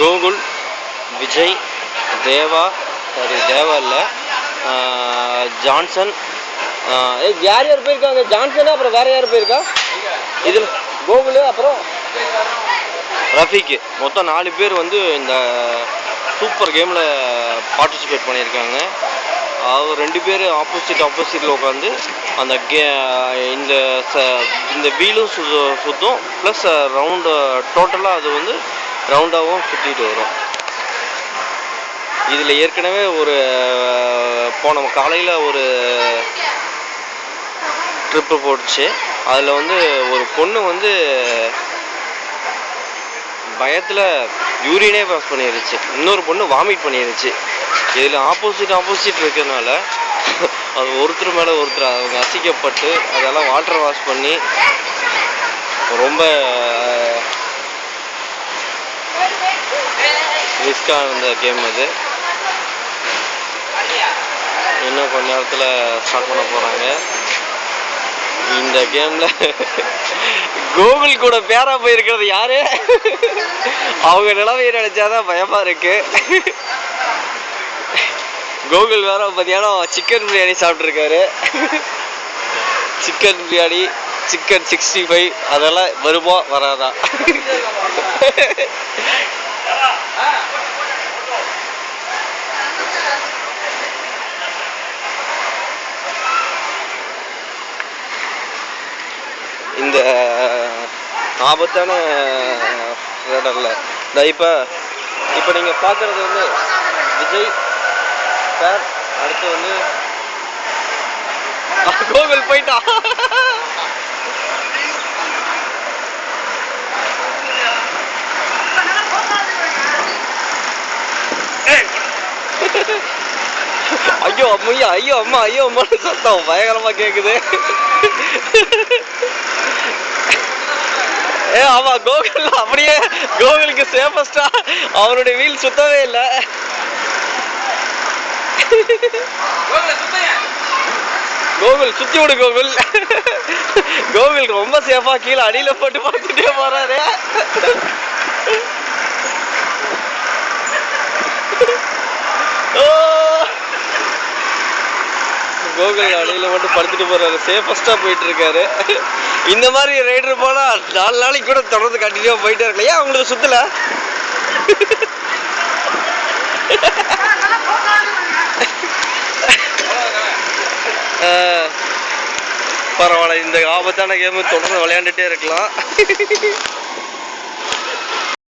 கோகுல், விஜய், தேவா, sorry தேவா இல்லை, Johnson, யார் யார் போயிருக்காங்க? ஜான்சனு, அப்புறம் வேறு யார் போயிருக்கா இதில்? கோகுல், அப்புறம் ரஃபீக்கு. மொத்தம் 4 பேர் வந்து இந்த சூப்பர் கேமில் பார்ட்டிசிபேட் பண்ணியிருக்காங்க. அவர் 2 பேர் ஆப்போசிட்டில் உட்காந்து அந்த இந்த வீலும் சுற்றும், ப்ளஸ் ரவுண்டு டோட்டலாக அது வந்து ரவுண்டாகவும் சுற்றிட்டு வரும். இதில் ஏற்கனவே போன காலையில் ஒரு ட்ரிப்பு போட்டுச்சு. அதில் வந்து ஒரு பொண்ணு வந்து பயத்தில் யூரினே பாஸ் பண்ணிடுச்சு, இன்னொரு பொண்ணு வாமிட் பண்ணிடுச்சு. இதில் ஆப்போசிட் இருக்கிறதுனால அது ஒருத்தர் மேலே ஒருத்தர் அவங்க அசிக்கப்பட்டு அதெல்லாம் வாட்டர் வாஷ் பண்ணி ரொம்ப ரிஸ்காக இருந்த கேம் அது. இன்னும் கொஞ்ச நேரத்தில் ஸ்டார்ட் பண்ண போகிறாங்க. இந்த கேமில் கோகுல் கூட பேரா போயிருக்கிறது யாரு? அவங்க நிலைமையை நினைச்சாதான் பயமா இருக்கு. கோகுல் வேற மத்தியானம் சிக்கன் பிரியாணி சாப்பிட்ருக்காரு. சிக்கன் பிரியாணி, சிக்கன் 65 அதெல்லாம் வருமா வராதா? இந்த ஆபத்தான ரேடரில் இப்போ நீங்கள் பார்க்குறது வந்து விஜய் சார், அடுத்து வந்து கோகுல் போயிட்டான். ஐயோ அம்மையா, ஐயோ அம்மா, ஐயோ அம்மான்னு சத்தம் பயங்கரமாக கேட்குது. ஆமா, கோகுல் அப்படியே கோகுலுக்கு சேஃபஸ்டா அவனுடைய வீல் சுத்தவே இல்லை. கோகுல் சுத்தி விடு கோகுல். கோகுல் ரொம்ப சேஃபா கீழே அடியில போட்டு பார்த்துட்டே போறாரு. கோகுல் அடியில மட்டும் படுத்துட்டு போறாரு, சேஃபஸ்டா போயிட்டு இருக்காரு. இந்த மாதிரி ரைடர் போனா 4 நாளைக்கு கூட தொடர்ந்து கண்டினியூவா போயிட்டே இருக்கலாம். ஏன் அவங்களுக்கு சுத்தல? பரவாயில்ல, இந்த ஆபத்தான கேம் தொடர்ந்து விளையாண்டுட்டே இருக்கலாம்.